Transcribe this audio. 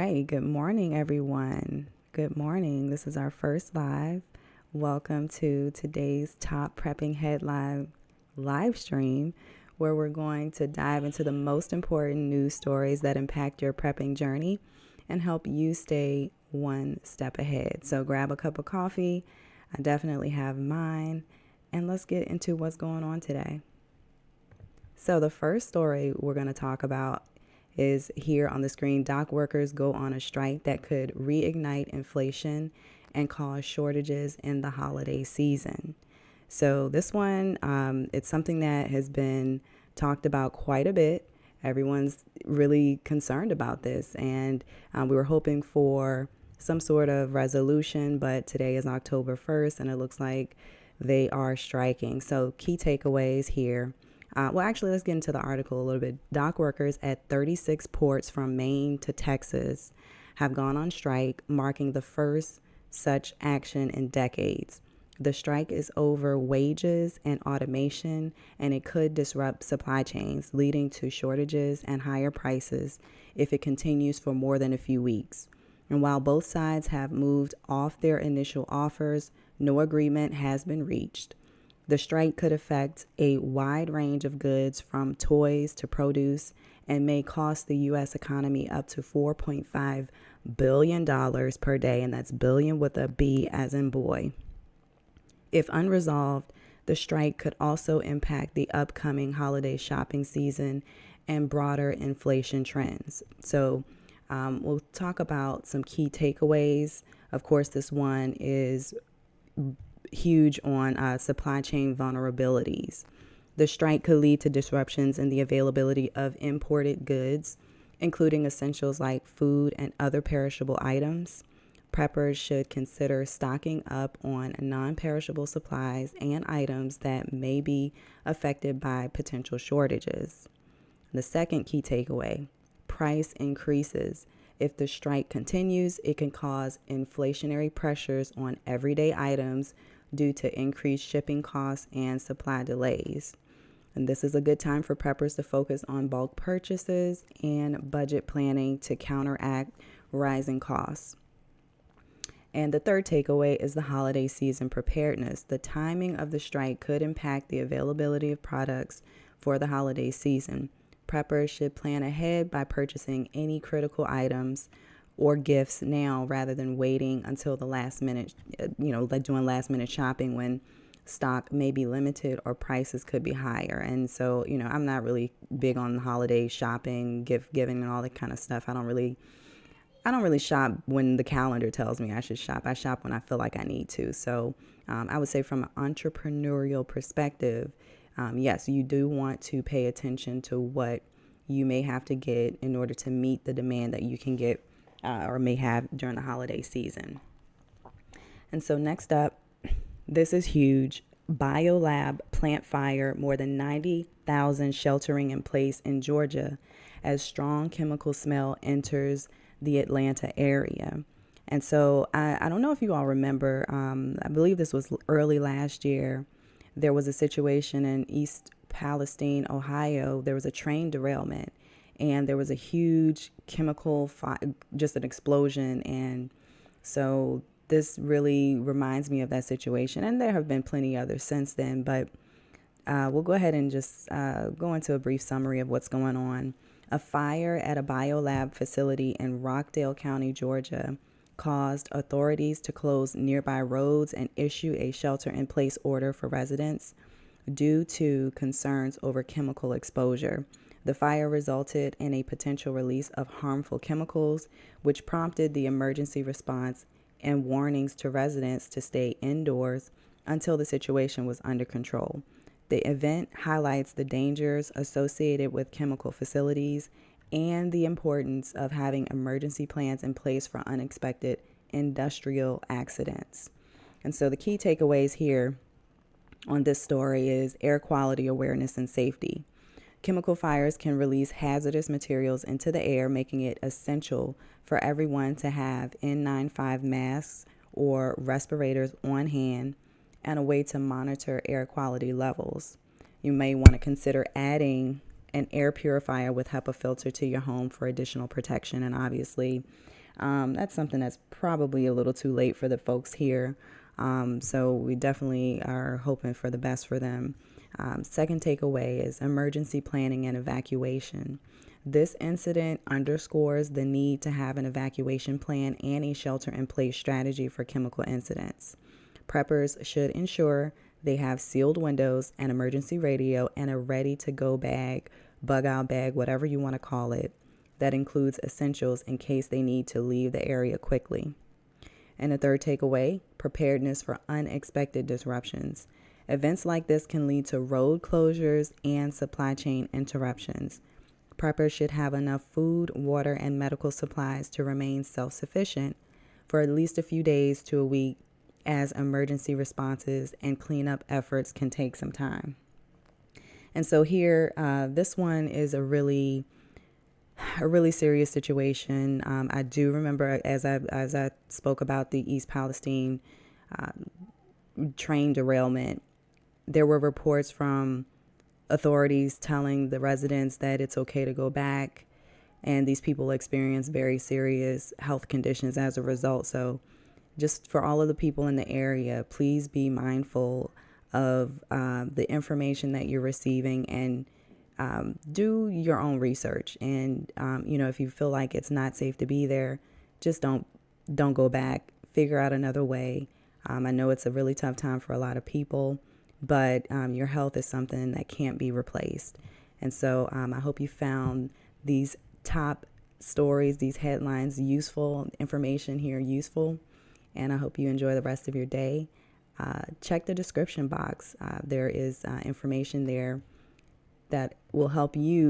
right. Good morning, everyone. Good morning. This is our first live. Welcome to today's Top Prepping Headline live stream, where we're going to dive into the most important news stories that impact your prepping journey and help you stay one step ahead. So grab a cup of coffee. I definitely have mine. And let's get into what's going on today. So the first story we're going to talk about is here on the screen. Dock workers go on a strike that could reignite inflation and cause shortages in the holiday season. So this one, it's something that has been talked about quite a bit. Everyone's really concerned about this, and we were hoping for some sort of resolution, but today is October 1st, and it looks like they are striking. So key takeaways here. Actually, let's get into the article a little bit. Dock workers at 36 ports from Maine to Texas have gone on strike, marking the first such action in decades. The strike is over wages and automation, and it could disrupt supply chains, leading to shortages and higher prices if it continues for more than a few weeks. And while both sides have moved off their initial offers, no agreement has been reached. The strike could affect a wide range of goods from toys to produce and may cost the U.S. economy up to $4.5 billion per day, and that's billion with a B as in boy. If unresolved, the strike could also impact the upcoming holiday shopping season and broader inflation trends. So we'll talk about some key takeaways. Of course, this one is huge on supply chain vulnerabilities. The strike could lead to disruptions in the availability of imported goods, including essentials like food and other perishable items. Preppers should consider stocking up on non-perishable supplies and items that may be affected by potential shortages. The second key takeaway, price increases. If the strike continues, it can cause inflationary pressures on everyday items due to increased shipping costs and supply delays. And this is a good time for preppers to focus on bulk purchases and budget planning to counteract rising costs. And the third takeaway is the holiday season preparedness. The timing of the strike could impact the availability of products for the holiday season. Preppers should plan ahead by purchasing any critical items or gifts now rather than waiting until the last minute, like doing last minute shopping when stock may be limited or prices could be higher. And so, I'm not really big on holiday shopping, gift giving and all that kind of stuff. I don't really shop when the calendar tells me I should shop. I shop when I feel like I need to. So I would say from an entrepreneurial perspective, yes, you do want to pay attention to what you may have to get in order to meet the demand that you can get or may have during the holiday season. And so next up, this is huge. Biolab plant fire, more than 90,000 sheltering in place in Georgia as strong chemical smell enters the Atlanta area. And so I don't know if you all remember, I believe this was early last year. There was a situation in East Palestine, Ohio. There was a train derailment and there was a huge chemical fire, just an explosion. And so this really reminds me of that situation. And there have been plenty others since then, but we'll go ahead and just go into a brief summary of what's going on. A fire at a biolab facility in Rockdale County, Georgia, caused authorities to close nearby roads and issue a shelter-in-place order for residents due to concerns over chemical exposure. The fire resulted in a potential release of harmful chemicals, which prompted the emergency response and warnings to residents to stay indoors until the situation was under control. The event highlights the dangers associated with chemical facilities and the importance of having emergency plans in place for unexpected industrial accidents. And so the key takeaways here on this story is air quality awareness and safety. Chemical fires can release hazardous materials into the air, making it essential for everyone to have N95 masks or respirators on hand and a way to monitor air quality levels. You may want to consider adding an air purifier with HEPA filter to your home for additional protection. And obviously, that's something that's probably a little too late for the folks here. So we definitely are hoping for the best for them. Second takeaway is emergency planning and evacuation. This incident underscores the need to have an evacuation plan and a shelter-in-place strategy for chemical incidents. Preppers should ensure they have sealed windows, an emergency radio, and a ready-to-go bag, bug-out bag, whatever you want to call it, that includes essentials in case they need to leave the area quickly. And the third takeaway, preparedness for unexpected disruptions. Events like this can lead to road closures and supply chain interruptions. Preppers should have enough food, water, and medical supplies to remain self-sufficient for at least a few days to a week, as emergency responses and cleanup efforts can take some time. And so here, this one is a really serious situation. I do remember as I spoke about the East Palestine train derailment, there were reports from authorities telling the residents that it's okay to go back, and these people experience very serious health conditions as a result. So just for all of the people in the area, please be mindful of the information that you're receiving, and do your own research. And if you feel like it's not safe to be there, just don't go back. Figure out another way. I know it's a really tough time for a lot of people, but your health is something that can't be replaced. And so I hope you found these top stories, these headlines useful, information here useful, and I hope you enjoy the rest of your day. Check the description box. There is information there that will help you